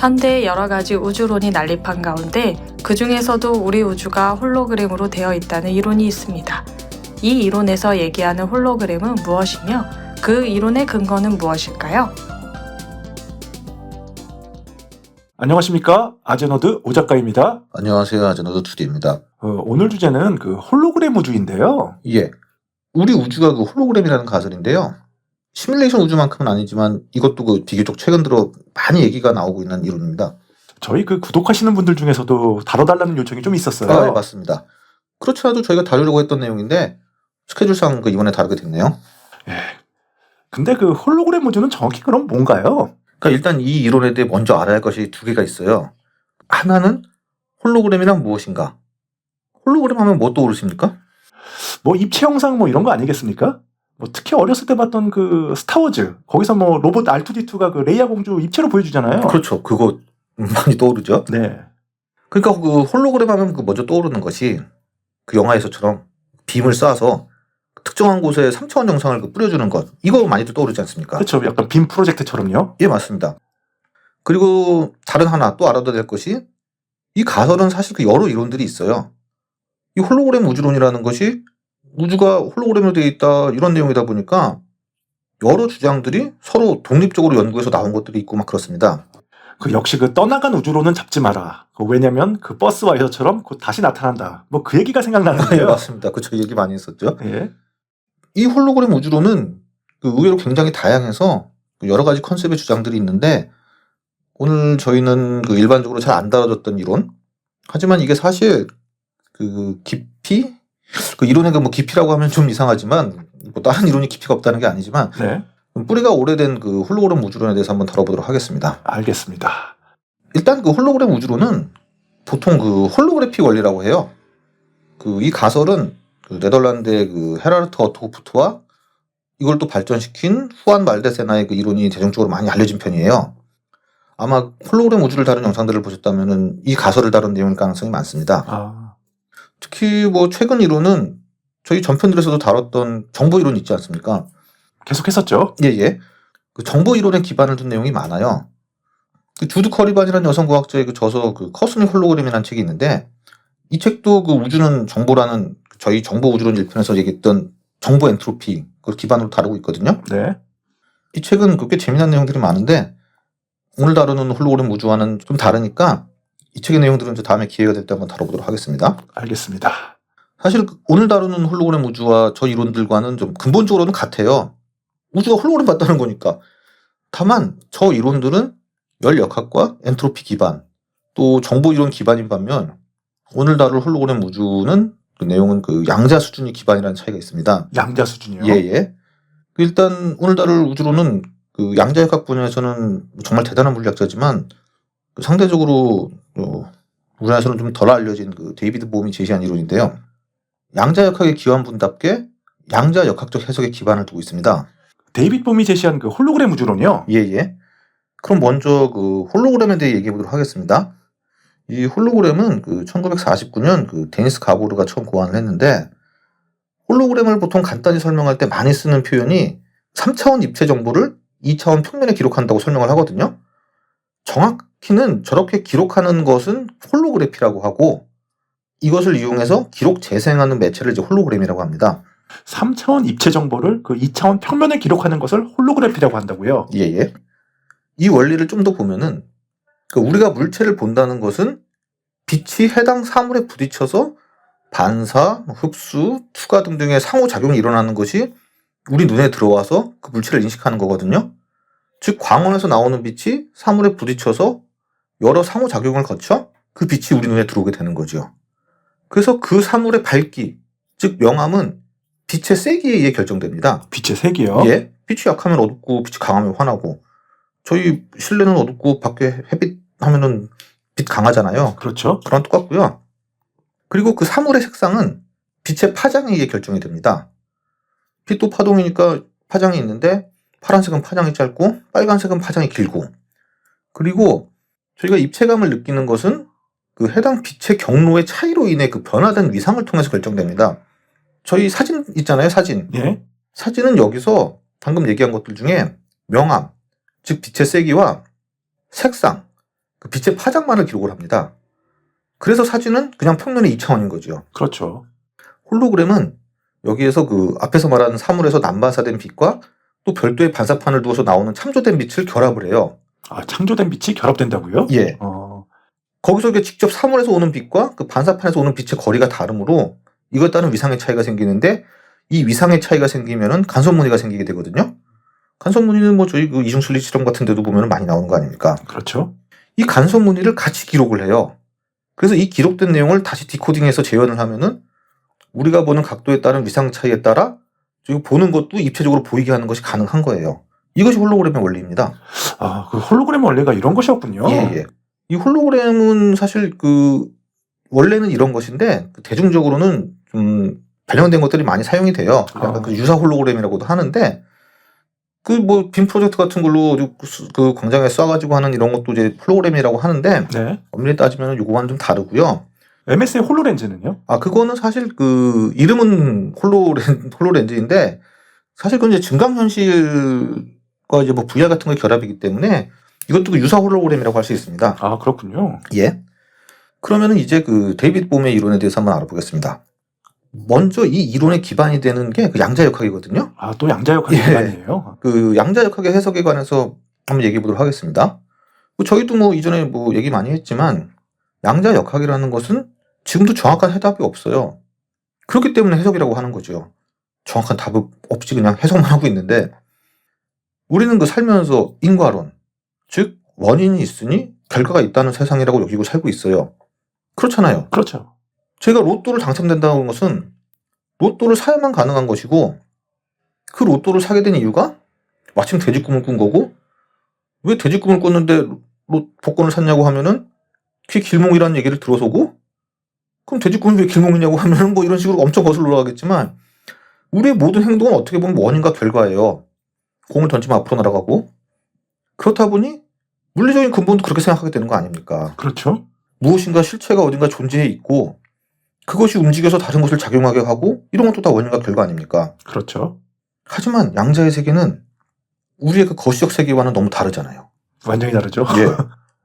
현대의 여러 가지 우주론이 난립한 가운데 그 중에서도 우리 우주가 홀로그램으로 되어 있다는 이론이 있습니다. 이 이론에서 얘기하는 홀로그램은 무엇이며 그 이론의 근거는 무엇일까요? 안녕하십니까? 아제너드 오 작가입니다. 안녕하세요. 아제너드 2D입니다. 오늘 주제는 그 홀로그램 우주인데요. 예. 우리 우주가 그 홀로그램이라는 가설인데요. 시뮬레이션 우주만큼은 아니지만 이것도 그 비교적 최근 들어 많이 얘기가 나오고 있는 이론입니다. 저희 그 구독하시는 분들 중에서도 다뤄달라는 요청이 좀 있었어요. 네, 맞습니다. 그렇지 않아도 저희가 다루려고 했던 내용인데 스케줄상 그 이번에 다루게 됐네요. 예. 근데 그 홀로그램 우주는 정확히 그럼 뭔가요? 그러니까 일단 이 이론에 대해 먼저 알아야 할 것이 두 개가 있어요. 하나는 홀로그램이란 무엇인가? 홀로그램 하면 뭐 떠오르십니까? 뭐 입체 영상 뭐 이런 거 아니겠습니까? 뭐 특히 어렸을 때 봤던 그 스타워즈 거기서 뭐 로봇 R2D2가 그 레이아 공주 입체로 보여주잖아요. 그렇죠. 그거 많이 떠오르죠. 네. 그러니까 그 홀로그램 하면 그 먼저 떠오르는 것이 그 영화에서처럼 빔을 쏴서 특정한 곳에 3차원 영상을 그 뿌려주는 것, 이거 많이들 떠오르지 않습니까? 그렇죠. 약간 빔 프로젝트처럼요. 예, 맞습니다. 그리고 다른 하나 또 알아둬야 될 것이 이 가설은 사실 그 여러 이론들이 있어요. 이 홀로그램 우주론이라는 것이 우주가 홀로그램으로 되어 있다 이런 내용이다 보니까 여러 주장들이 서로 독립적으로 연구해서 나온 것들이 있고 막 그렇습니다. 그 역시 그 떠나간 우주로는 잡지 마라. 왜냐면 그 버스와 에서처럼 곧 다시 나타난다. 뭐 그 얘기가 예, 생각나는데요. 맞습니다. 그 저희 얘기 많이 했었죠. 예. 이 홀로그램 우주론은 그 의외로 굉장히 다양해서 여러 가지 컨셉의 주장들이 있는데 오늘 저희는 그 일반적으로 잘 안 다뤄졌던 이론. 하지만 이게 사실 그 깊이 그 이론의 그 뭐 깊이라고 하면 좀 이상하지만 뭐 다른 이론이 깊이가 없다는 게 아니지만 네. 뿌리가 오래된 그 홀로그램 우주론에 대해서 한번 다뤄보도록 하겠습니다. 알겠습니다. 일단 그 홀로그램 우주론은 보통 그 홀로그래픽 원리라고 해요. 그 이 가설은 그 네덜란드의 그 헤라르트 어트호프트와 이걸 또 발전시킨 후안 말데세나의 그 이론이 대중적으로 많이 알려진 편이에요. 아마 홀로그램 우주를 다룬 영상들을 보셨다면은 이 가설을 다룬 내용일 가능성이 많습니다. 아, 특히 뭐 최근 이론은 저희 전편들에서도 다뤘던 정보 이론 있지 않습니까? 계속 했었죠. 예예. 그 정보 이론에 기반을 둔 내용이 많아요. 그 주드 커리반이라는 여성과학자의 그 저서 그 커스믹 홀로그램이라는 책이 있는데 이 책도 그 우주는 정보라는 저희 정보 우주론 1편에서 얘기했던 정보 엔트로피 그걸 기반으로 다루고 있거든요. 네. 이 책은 꽤 재미난 내용들이 많은데 오늘 다루는 홀로그램 우주와는 좀 다르니까 이 책의 내용들은 다음에 기회가 될 때 한번 다뤄보도록 하겠습니다. 알겠습니다. 사실 오늘 다루는 홀로그램 우주와 저 이론들과는 좀 근본적으로는 같아요. 우주가 홀로그램 같다는 거니까. 다만 저 이론들은 열역학과 엔트로피 기반 또 정보 이론 기반인 반면 오늘 다룰 홀로그램 우주는 그 내용은 그 양자 수준이 기반이라는 차이가 있습니다. 양자 수준이요. 예예. 일단 오늘 다룰 우주론은 그 양자역학 분야에서는 정말 대단한 물리학자지만 그 상대적으로 우리나라에서는 좀 덜 알려진 그 데이비드 봄이 제시한 이론인데요. 양자역학의 기원분답게 양자역학적 해석에 기반을 두고 있습니다. 데이빗 봄이 제시한 그 홀로그램 우주론이요. 예예. 그럼 먼저 그 홀로그램에 대해 얘기해 보도록 하겠습니다. 이 홀로그램은 그 1949년 그 데니스 가보르가 처음 고안을 했는데 홀로그램을 보통 간단히 설명할 때 많이 쓰는 표현이 3차원 입체 정보를 2차원 평면에 기록한다고 설명을 하거든요. 정확히는 저렇게 기록하는 것은 홀로그래피라고 하고 이것을 이용해서 기록 재생하는 매체를 이제 홀로그램이라고 합니다. 3차원 입체 정보를 그 2차원 평면에 기록하는 것을 홀로그래피라고 한다고요. 예예. 이 원리를 좀 더 보면은 그 우리가 물체를 본다는 것은 빛이 해당 사물에 부딪혀서 반사, 흡수, 투과 등등의 상호작용이 일어나는 것이 우리 눈에 들어와서 그 물체를 인식하는 거거든요. 즉 광원에서 나오는 빛이 사물에 부딪혀서 여러 상호작용을 거쳐 그 빛이 우리 눈에 들어오게 되는 거죠. 그래서 그 사물의 밝기, 즉 명암은 빛의 세기에 의해 결정됩니다. 빛의 색이요. 예, 빛이 약하면 어둡고 빛이 강하면 환하고 저희 실내는 어둡고 밖에 햇빛 하면은 빛 강하잖아요. 그렇죠. 그런 똑같고요. 그리고 그 사물의 색상은 빛의 파장에 의해 결정이 됩니다. 빛도 파동이니까 파장이 있는데 파란색은 파장이 짧고 빨간색은 파장이 길고 그리고 저희가 입체감을 느끼는 것은 그 해당 빛의 경로의 차이로 인해 그 변화된 위상을 통해서 결정됩니다. 저희 사진 있잖아요, 사진. 예. 사진은 여기서 방금 얘기한 것들 중에 명암, 즉 빛의 세기와 색상, 그 빛의 파장만을 기록을 합니다. 그래서 사진은 그냥 평면의 2차원인 거죠. 그렇죠. 홀로그램은 여기에서 그 앞에서 말하는 사물에서 난반사된 빛과 또 별도의 반사판을 두어서 나오는 참조된 빛을 결합을 해요. 아, 창조된 빛이 결합된다고요? 예. 거기서 이게 직접 사물에서 오는 빛과 그 반사판에서 오는 빛의 거리가 다르므로 이것에 따른 위상의 차이가 생기는데 이 위상의 차이가 생기면은 간섭무늬가 생기게 되거든요. 간섭무늬는 뭐 저희 그 이중슬릿 실험 같은 데도 보면 많이 나오는 거 아닙니까? 그렇죠. 이 간섭무늬를 같이 기록을 해요. 그래서 이 기록된 내용을 다시 디코딩해서 재현을 하면은 우리가 보는 각도에 따른 위상 차이에 따라 저희 보는 것도 입체적으로 보이게 하는 것이 가능한 거예요. 이것이 홀로그램의 원리입니다. 아, 그 홀로그램 원리가 이런 것이었군요. 예. 이 홀로그램은 사실 그 원래는 이런 것인데 대중적으로는 좀 변형된 것들이 많이 사용이 돼요. 약간 그 유사 홀로그램이라고도 하는데 그 뭐 빔 프로젝트 같은 걸로 그 광장에 쏴가지고 하는 이런 것도 이제 홀로그램이라고 하는데 네. 엄밀히 따지면 요거와는 좀 다르고요. MS의 홀로렌즈는요? 아, 그거는 사실 그 이름은 홀로렌즈인데 사실 그건 이제 증강현실과 이제 뭐 VR 같은 거 결합이기 때문에 이것도 그 유사 홀로그램이라고 할 수 있습니다. 아, 그렇군요. 예. 그러면은 이제 그 데이비드 봄의 이론에 대해서 한번 알아보겠습니다. 먼저 이 이론의 기반이 되는 게 그 양자역학이거든요. 아, 또 양자역학이 예. 기반이에요. 그 양자역학의 해석에 관해서 한번 얘기해 보도록 하겠습니다. 저희도 뭐 이전에 뭐 얘기 많이 했지만 양자역학이라는 것은 지금도 정확한 해답이 없어요. 그렇기 때문에 해석이라고 하는 거죠. 정확한 답 없이 그냥 해석만 하고 있는데 우리는 그 살면서 인과론, 즉 원인이 있으니 결과가 있다는 세상이라고 여기고 살고 있어요. 그렇잖아요. 그렇죠. 제가 로또를 당첨된다는 것은 로또를 사야만 가능한 것이고 그 로또를 사게 된 이유가 마침 돼지꿈을 꾼 거고 왜 돼지꿈을 꿨는데 복권을 샀냐고 하면은 그게 길몽이라는 얘기를 들어서고 그럼 돼지꿈이 왜 길몽이냐고 하면은 뭐 이런 식으로 엄청 거슬러 올라가겠지만 우리의 모든 행동은 어떻게 보면 원인과 결과예요. 공을 던지면 앞으로 날아가고 그렇다 보니 물리적인 근본도 그렇게 생각하게 되는 거 아닙니까? 그렇죠. 무엇인가 실체가 어딘가 존재해 있고 그것이 움직여서 다른 것을 작용하게 하고 이런 것도 다 원인과 결과 아닙니까? 그렇죠. 하지만 양자의 세계는 우리의 그 거시적 세계와는 너무 다르잖아요. 완전히 다르죠. 예.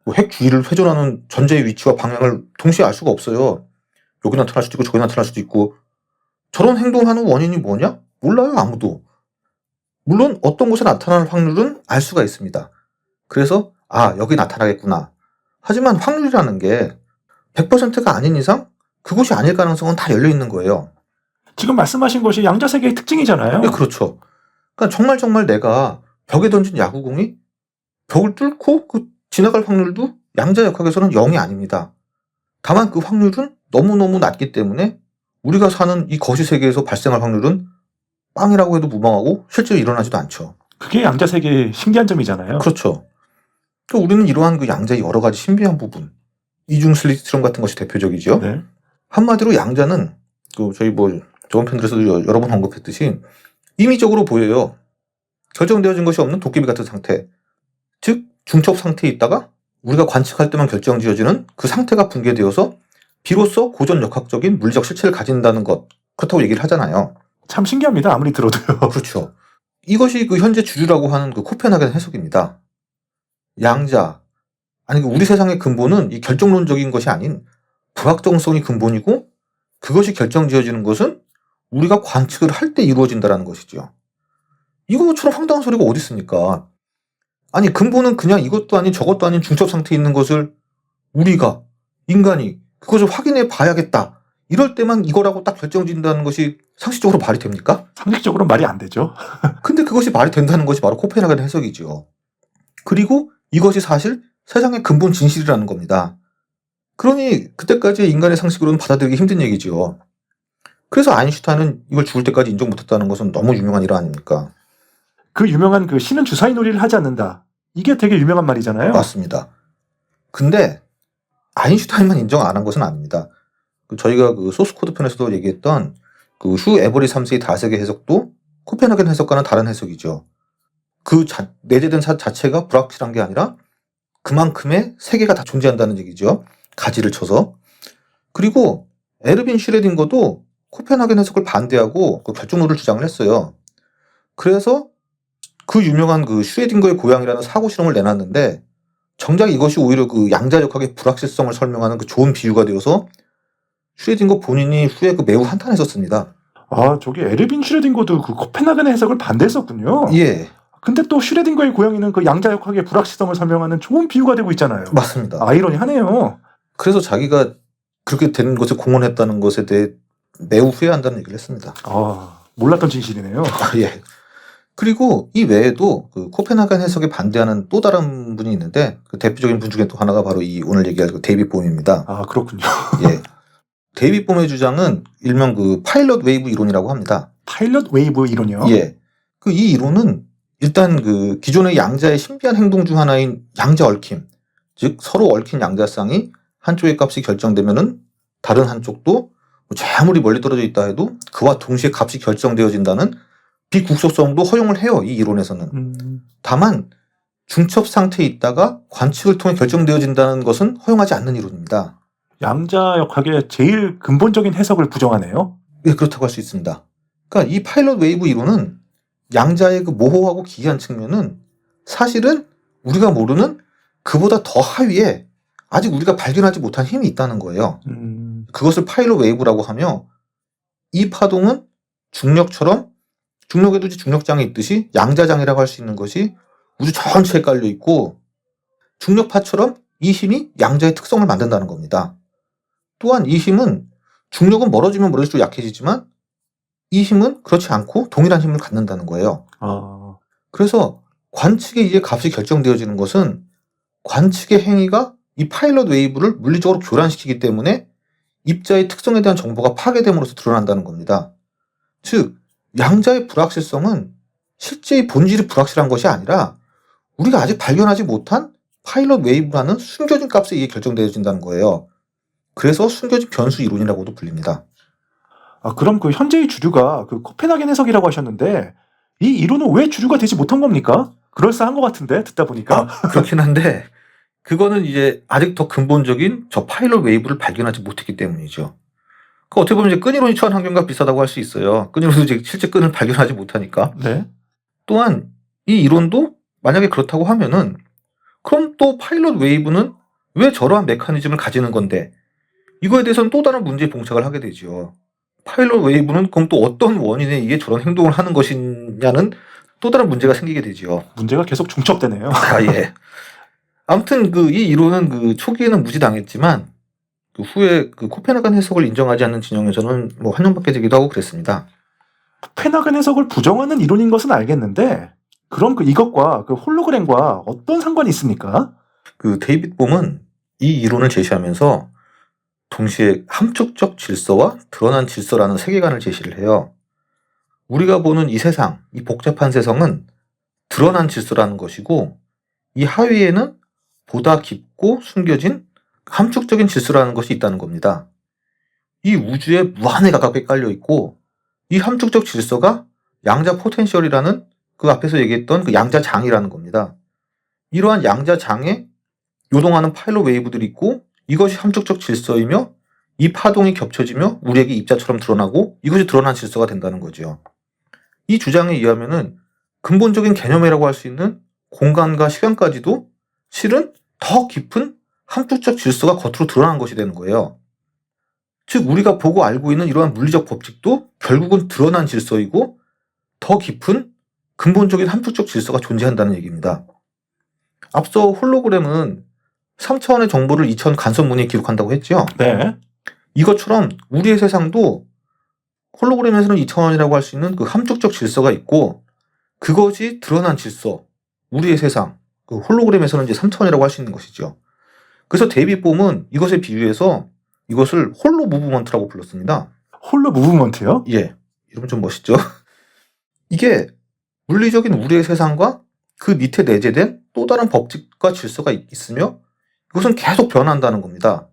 뭐 핵 주위를 회전하는 전제의 위치와 방향을 동시에 알 수가 없어요. 여기 나타날 수도 있고 저기 나타날 수도 있고 저런 행동하는 원인이 뭐냐? 몰라요, 아무도. 물론 어떤 곳에 나타날 확률은 알 수가 있습니다. 그래서 아, 여기 나타나겠구나. 하지만 확률이라는 게 100%가 아닌 이상 그곳이 아닐 가능성은 다 열려 있는 거예요. 지금 말씀하신 것이 양자세계의 특징이잖아요. 예, 그렇죠. 그러니까 정말 내가 벽에 던진 야구공이 벽을 뚫고 그 지나갈 확률도 양자역학에서는 0이 아닙니다. 다만 그 확률은 너무너무 낮기 때문에 우리가 사는 이 거시세계에서 발생할 확률은 빵이라고 해도 무방하고 실제로 일어나지도 않죠. 그게 양자세계의 신기한 점이잖아요. 그렇죠. 그러니까 우리는 이러한 그 양자의 여러 가지 신비한 부분, 이중슬릿 실험 같은 것이 대표적이죠. 네. 한마디로 양자는 그 저희 뭐 저번 편들에서도 여러 번 언급했듯이 임의적으로 보여요. 결정되어진 것이 없는 도깨비 같은 상태. 즉 중첩 상태에 있다가 우리가 관측할 때만 결정지어지는 그 상태가 붕괴되어서 비로소 고전 역학적인 물리적 실체를 가진다는 것. 그렇다고 얘기를 하잖아요. 참 신기합니다. 아무리 들어도요. 그렇죠. 이것이 그 현재 주류라고 하는 그 코펜하겐 해석입니다. 양자, 아니 우리 세상의 근본은 이 결정론적인 것이 아닌 불확정성이 근본이고 그것이 결정지어지는 것은 우리가 관측을 할 때 이루어진다는 것이죠. 이거처럼 황당한 소리가 어디 있습니까? 아니 근본은 그냥 이것도 아닌 저것도 아닌 중첩 상태에 있는 것을 우리가 인간이 그것을 확인해 봐야겠다. 이럴 때만 이거라고 딱 결정진다는 것이 상식적으로 말이 됩니까? 상식적으로는 말이 안 되죠. 근데 그것이 말이 된다는 것이 바로 코펜하겐 해석이죠. 그리고 이것이 사실 세상의 근본 진실이라는 겁니다. 그러니 그때까지의 인간의 상식으로는 받아들이기 힘든 얘기죠. 그래서 아인슈타인은 이걸 죽을 때까지 인정 못했다는 것은 너무 유명한 일 아닙니까? 그 유명한 그 신은 주사위 놀이를 하지 않는다. 이게 되게 유명한 말이잖아요. 맞습니다. 근데 아인슈타인만 인정 안 한 것은 아닙니다. 저희가 그 소스코드 편에서도 얘기했던 그 휴 에버리 3세의 다세계 해석도 코펜하겐 해석과는 다른 해석이죠. 그 내재된 자체가 불확실한 게 아니라 그만큼의 세계가 다 존재한다는 얘기죠. 가지를 쳐서. 그리고 에르빈 슈레딩거도 코펜하겐 해석을 반대하고 그 결정론을 주장을 했어요. 그래서 그 유명한 그 슈레딩거의 고양이라는 사고 실험을 내놨는데 정작 이것이 오히려 그 양자역학의 불확실성을 설명하는 그 좋은 비유가 되어서 슈레딩거 본인이 후에 그 매우 한탄했었습니다. 아, 저기 에르빈 슈레딩거도 그 코펜하겐의 해석을 반대했었군요. 예, 근데 또 슈레딩거의 고양이는 그 양자역학의 불확실성을 설명하는 좋은 비유가 되고 있잖아요. 맞습니다. 아이러니하네요. 그래서 자기가 그렇게 된 것을 공헌했다는 것에 대해 매우 후회한다는 얘기를 했습니다. 아, 몰랐던 진실이네요. 예. 그리고 이 외에도 그 코펜하겐 해석에 반대하는 또 다른 분이 있는데 그 대표적인 분 중에 또 하나가 바로 이 오늘 얘기할 그 데이빗 봄입니다. 아, 그렇군요. 예. 데이빗 봄의 주장은 일명 그 파일럿 웨이브 이론이라고 합니다. 파일럿 웨이브 이론이요? 예. 그 이 이론은 일단 그 기존의 양자의 신비한 행동 중 하나인 양자 얽힘, 즉 서로 얽힌 양자쌍이 한쪽의 값이 결정되면은 다른 한쪽도 아무리 멀리 떨어져 있다 해도 그와 동시에 값이 결정되어진다는 비국소성도 허용을 해요. 이 이론에서는. 다만 중첩 상태에 있다가 관측을 통해 결정되어진다는 것은 허용하지 않는 이론입니다. 양자역학의 제일 근본적인 해석을 부정하네요. 예, 그렇다고 할 수 있습니다. 그러니까 이 파일럿 웨이브 이론은 양자의 그 모호하고 기이한 측면은 사실은 우리가 모르는 그보다 더 하위에 아직 우리가 발견하지 못한 힘이 있다는 거예요. 그것을 파일럿 웨이브라고 하며 이 파동은 중력처럼 중력에도 이제 중력장이 있듯이 양자장이라고 할 수 있는 것이 우주 전체에 깔려 있고 중력파처럼 이 힘이 양자의 특성을 만든다는 겁니다. 또한 이 힘은 중력은 멀어지면 멀어질수록 약해지지만 이 힘은 그렇지 않고 동일한 힘을 갖는다는 거예요. 아, 그래서 관측에 이제 값이 결정되어지는 것은 관측의 행위가 이 파일럿 웨이브를 물리적으로 교란시키기 때문에 입자의 특성에 대한 정보가 파괴됨으로써 드러난다는 겁니다. 즉 양자의 불확실성은 실제의 본질이 불확실한 것이 아니라 우리가 아직 발견하지 못한 파일럿 웨이브라는 숨겨진 값에 의해 결정되어진다는 거예요. 그래서 숨겨진 변수 이론이라고도 불립니다. 아, 그럼 그 현재의 주류가 그 코펜하겐 해석이라고 하셨는데 이 이론은 왜 주류가 되지 못한 겁니까? 그럴싸한 것 같은데 듣다 보니까. 그렇긴 한데 그거는 이제 아직 더 근본적인 저 파일럿 웨이브를 발견하지 못했기 때문이죠. 그 어떻게 보면 이제 끈이론이 처한 환경과 비슷하다고 할 수 있어요. 끈이론도 이제 실제 끈을 발견하지 못하니까. 네. 또한 이 이론도 만약에 그렇다고 하면은 그럼 또 파일럿 웨이브는 왜 저러한 메커니즘을 가지는 건데 이거에 대해서는 또 다른 문제에 봉착을 하게 되죠. 파일럿 웨이브는 그럼 또 어떤 원인에 의해 저런 행동을 하는 것이냐는 또 다른 문제가 생기게 되죠. 문제가 계속 중첩되네요. 아, 예. 아무튼 그 이 이론은 그 초기에는 무지당했지만 그 후에 그 코펜하겐 해석을 인정하지 않는 진영에서는 뭐 환영받게 되기도 하고 그랬습니다. 코펜하겐 해석을 부정하는 이론인 것은 알겠는데 그럼 그 이것과 그 홀로그램과 어떤 상관이 있습니까? 그 데이빗 봄은 이 이론을 제시하면서 동시에 함축적 질서와 드러난 질서라는 세계관을 제시를 해요. 우리가 보는 이 세상, 이 복잡한 세상은 드러난 질서라는 것이고 이 하위에는 보다 깊고 숨겨진 함축적인 질서라는 것이 있다는 겁니다. 이 우주에 무한에 가깝게 깔려 있고 이 함축적 질서가 양자 포텐셜이라는 그 앞에서 얘기했던 그 양자장이라는 겁니다. 이러한 양자장에 요동하는 파일럿 웨이브들이 있고 이것이 함축적 질서이며 이 파동이 겹쳐지며 우리에게 입자처럼 드러나고 이것이 드러난 질서가 된다는 거죠. 이 주장에 의하면은 근본적인 개념이라고 할 수 있는 공간과 시간까지도 실은 더 깊은 함축적 질서가 겉으로 드러난 것이 되는 거예요. 즉 우리가 보고 알고 있는 이러한 물리적 법칙도 결국은 드러난 질서이고 더 깊은 근본적인 함축적 질서가 존재한다는 얘기입니다. 앞서 홀로그램은 3차원의 정보를 2차원 간섭무늬에 기록한다고 했죠. 네. 이것처럼 우리의 세상도 홀로그램에서는 2차원이라고 할 수 있는 그 함축적 질서가 있고 그것이 드러난 질서, 우리의 세상, 그 홀로그램에서는 이제 3차원이라고 할 수 있는 것이죠. 그래서 데이빗 봄은 이것에 비유해서 이것을 홀로 무브먼트라고 불렀습니다. 홀로 무브먼트요? 예, 이러면 좀 멋있죠. 이게 물리적인 우리의 세상과 그 밑에 내재된 또 다른 법칙과 질서가 있으며 이것은 계속 변한다는 겁니다.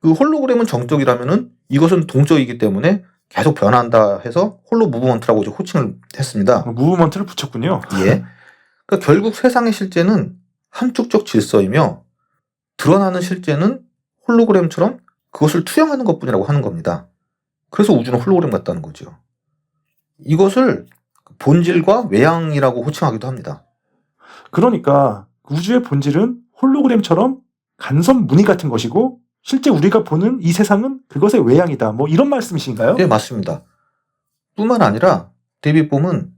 그 홀로그램은 정적이라면은 이것은 동적이기 때문에 계속 변한다 해서 홀로 무브먼트라고 호칭을 했습니다. 무브먼트를 붙였군요. 예. 그러니까 결국 세상의 실제는 함축적 질서이며 드러나는 실제는 홀로그램처럼 그것을 투영하는 것뿐이라고 하는 겁니다. 그래서 우주는 홀로그램 같다는 거죠. 이것을 본질과 외양이라고 호칭하기도 합니다. 그러니까 우주의 본질은 홀로그램처럼 간섭 무늬 같은 것이고 실제 우리가 보는 이 세상은 그것의 외양이다. 뭐 이런 말씀이신가요? 예, 맞습니다. 뿐만 아니라 데이빗 봄은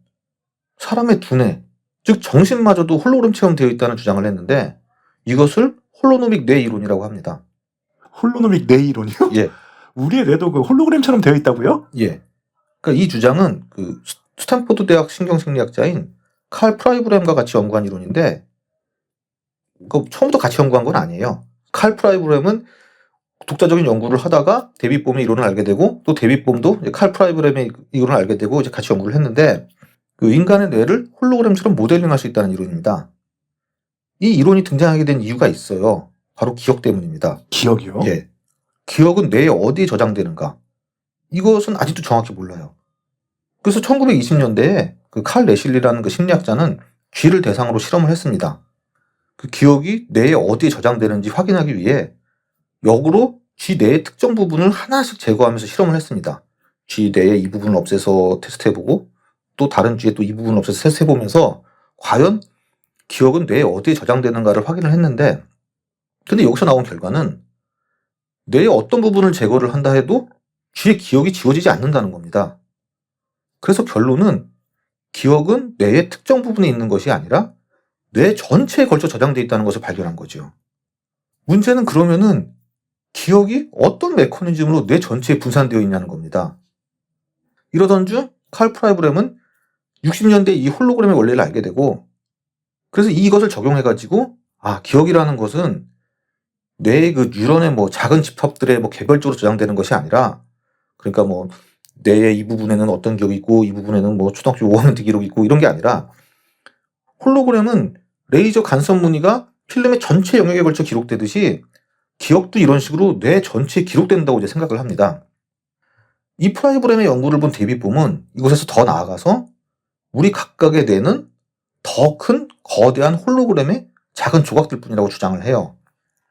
사람의 두뇌, 즉 정신마저도 홀로그램처럼 되어 있다는 주장을 했는데 이것을 홀로노믹 뇌 이론이라고 합니다. 홀로노믹 뇌 이론이요? 예, 우리의 뇌도 그 홀로그램처럼 되어 있다고요? 예. 그러니까 이 주장은 그 스탠포드 대학 신경심리학자인 칼 프라이브램과 같이 연구한 이론인데 그 처음부터 같이 연구한 건 아니에요. 칼 프라이브램은 독자적인 연구를 하다가 데이빗 봄의 이론을 알게 되고 또 데이빗 봄도 칼 프라이브램의 이론을 알게 되고 이제 같이 연구를 했는데 그 인간의 뇌를 홀로그램처럼 모델링할 수 있다는 이론입니다. 이 이론이 등장하게 된 이유가 있어요. 바로 기억 때문입니다. 기억이요? 예. 기억은 뇌에 어디에 저장되는가? 이것은 아직도 정확히 몰라요. 그래서 1920년대에 그 칼 레실리라는 그 심리학자는 쥐를 대상으로 실험을 했습니다. 그 기억이 뇌에 어디에 저장되는지 확인하기 위해 역으로 쥐 뇌의 특정 부분을 하나씩 제거하면서 실험을 했습니다. 쥐 뇌의 이 부분을 없애서 테스트해보고 또 다른 쥐의 또 이 부분을 없애서 테스트해보면서 과연 기억은 뇌에 어디에 저장되는가를 확인을 했는데 근데 여기서 나온 결과는 뇌의 어떤 부분을 제거를 한다 해도 쥐의 기억이 지워지지 않는다는 겁니다. 그래서 결론은 기억은 뇌의 특정 부분에 있는 것이 아니라 뇌 전체에 걸쳐 저장되어 있다는 것을 발견한 거죠. 문제는 그러면은 기억이 어떤 메커니즘으로 뇌 전체에 분산되어 있냐는 겁니다. 이러던 중 칼 프라이브램은 60년대 이 홀로그램의 원리를 알게 되고 그래서 이것을 적용해가지고 기억이라는 것은 뇌의 그 뉴런의 뭐 작은 집합들의 뭐 개별적으로 저장되는 것이 아니라 그러니까 뭐 뇌의 이 부분에는 어떤 기억이 있고 이 부분에는 뭐 초등학교 5학년 때 기록이 있고 이런 게 아니라 홀로그램은 레이저 간섭 무늬가 필름의 전체 영역에 걸쳐 기록되듯이 기억도 이런 식으로 뇌 전체에 기록된다고 이제 생각을 합니다. 이 프라이브램의 연구를 본 데이빗 봄은 이곳에서 더 나아가서 우리 각각의 뇌는 더 큰 거대한 홀로그램의 작은 조각들 뿐이라고 주장을 해요.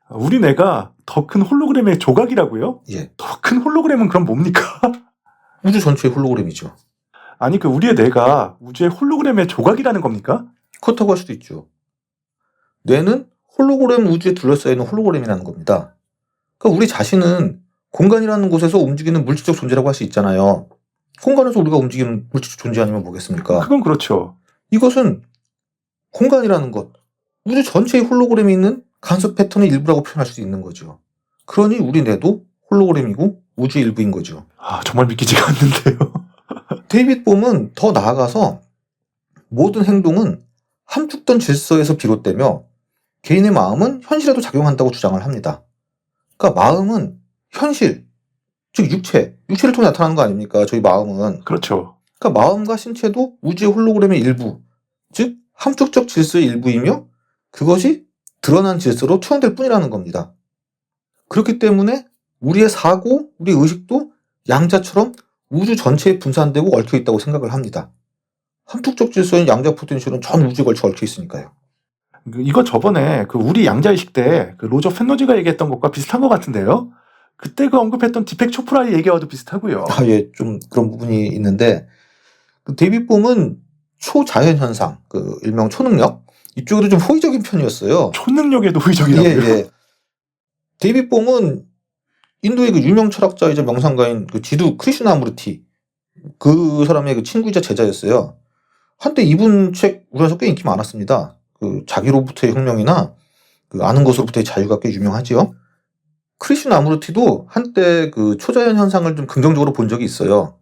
우리 뇌가 더 큰 홀로그램의 조각이라고요? 예. 더 큰 홀로그램은 그럼 뭡니까? 우주 전체의 홀로그램이죠. 아니 그 우리의 뇌가 우주의 홀로그램의 조각이라는 겁니까? 그렇다고 할 수도 있죠. 뇌는 홀로그램 우주에 둘러싸여 있는 홀로그램이라는 겁니다. 그러니까 우리 자신은 공간이라는 곳에서 움직이는 물질적 존재라고 할 수 있잖아요. 공간에서 우리가 움직이는 물질적 존재 아니면 뭐겠습니까? 그건 그렇죠. 이것은 공간이라는 것, 우주 전체의 홀로그램이 있는 간섭 패턴의 일부라고 표현할 수 있는 거죠. 그러니 우리 뇌도 홀로그램이고 우주의 일부인 거죠. 정말 믿기지가 않는데요. 데이빗 봄은 더 나아가서 모든 행동은 함축된 질서에서 비롯되며 개인의 마음은 현실에도 작용한다고 주장을 합니다. 그러니까 마음은 현실, 즉 육체를 통해 나타나는 거 아닙니까? 저희 마음은. 그렇죠. 그러니까 마음과 신체도 우주의 홀로그램의 일부, 즉 함축적 질서의 일부이며 그것이 드러난 질서로 투영될 뿐이라는 겁니다. 그렇기 때문에 우리의 사고, 우리의 의식도 양자처럼 우주 전체에 분산되고 얽혀 있다고 생각을 합니다. 함축적 질서인 양자 포텐셜은 전 우주에 걸쳐 얽혀 있으니까요. 이거 저번에 그 우리 양자의식 때 그 로저 펜노지가 얘기했던 것과 비슷한 것 같은데요. 그때 그 언급했던 디펙 초프라의 얘기와도 비슷하고요. 예, 좀 그런 부분이 있는데 그 데이빗 봄은 초자연 현상, 그 일명 초능력 이쪽에도 좀 호의적인 편이었어요. 초능력에도 호의적이라고요? 예. 데이빗 봄은 인도의 그 유명 철학자이자 명상가인 그 지두 크리슈나무르티 그 사람의 그 친구이자 제자였어요. 한때 이분 책 우리나라에서 꽤 인기 많았습니다. 그 자기로부터의 혁명이나 그 아는 것으로부터의 자유가 꽤 유명하지요. 크리슈나무르티도 한때 그 초자연 현상을 좀 긍정적으로 본 적이 있어요.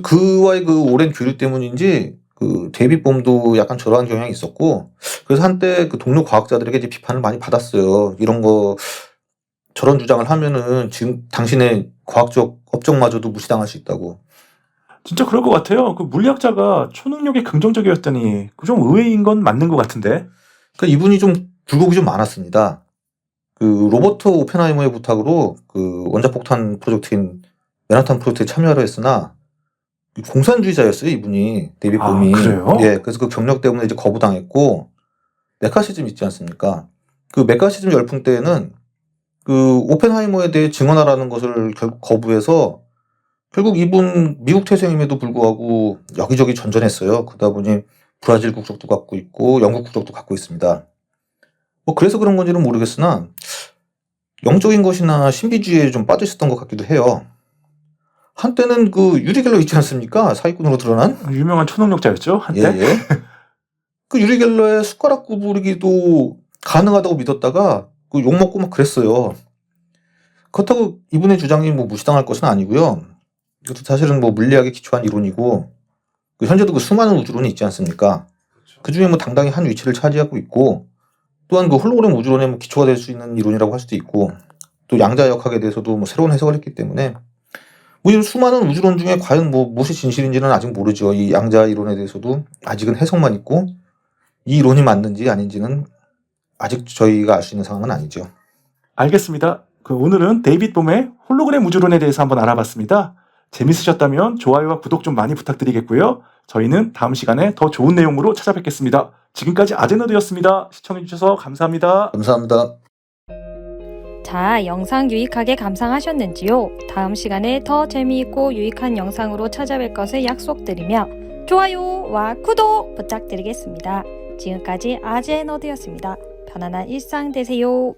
그와의 그 오랜 교류 때문인지 그 데이빗 봄도 약간 저러한 경향이 있었고 그래서 한때 그 동료 과학자들에게 이제 비판을 많이 받았어요. 이런 거 저런 주장을 하면은 지금 당신의 과학적 업적마저도 무시당할 수 있다고. 진짜 그럴 것 같아요. 그 물리학자가 초능력에 긍정적이었더니 그 좀 의외인 건 맞는 것 같은데. 그러니까 이분이 좀 굴곡이 좀 많았습니다. 그 로버트 오펜하이머의 부탁으로 그 원자폭탄 프로젝트인 맨하탄 프로젝트에 참여를 했으나 공산주의자였어요, 이분이. 데이빗 봄이. 그래요? 예, 그래서 그 경력 때문에 이제 거부당했고 메카시즘 있지 않습니까? 그 메카시즘 열풍 때에는 그 오펜하이머에 대해 증언하라는 것을 결국 거부해서 결국 이분 미국 태생임에도 불구하고 여기저기 전전했어요. 그러다 보니 브라질 국적도 갖고 있고 영국 국적도 갖고 있습니다. 뭐 그래서 그런 건지는 모르겠으나 영적인 것이나 신비주의에 좀 빠져 있었던 것 같기도 해요. 한때는 그 유리 갤러 있지 않습니까? 사기꾼으로 드러난? 유명한 초능력자였죠 한때. 예, 예. 그 유리 갤러의 숟가락 구부리기도 가능하다고 믿었다가 그 욕먹고 막 그랬어요. 그렇다고 이분의 주장이 뭐 무시당할 것은 아니고요. 이것도 사실은 뭐 물리학에 기초한 이론이고 그 현재도 그 수많은 우주론이 있지 않습니까? 그 중에 뭐 당당히 한 위치를 차지하고 있고 또한 그 홀로그램 우주론의 뭐 기초가 될 수 있는 이론이라고 할 수도 있고 또 양자역학에 대해서도 뭐 새로운 해석을 했기 때문에 뭐 이런 수많은 우주론 중에 과연 뭐 무엇이 진실인지는 아직 모르죠. 이 양자 이론에 대해서도 아직은 해석만 있고 이 이론이 맞는지 아닌지는 아직 저희가 알 수 있는 상황은 아니죠. 알겠습니다. 오늘은 데이빗 봄의 홀로그램 우주론에 대해서 한번 알아봤습니다. 재밌으셨다면 좋아요와 구독 좀 많이 부탁드리겠고요. 저희는 다음 시간에 더 좋은 내용으로 찾아뵙겠습니다. 지금까지 아제너드였습니다. 시청해주셔서 감사합니다. 감사합니다. 자, 영상 유익하게 감상하셨는지요? 다음 시간에 더 재미있고 유익한 영상으로 찾아뵐 것을 약속드리며 좋아요와 구독 부탁드리겠습니다. 지금까지 아제너드였습니다. 편안한 일상 되세요.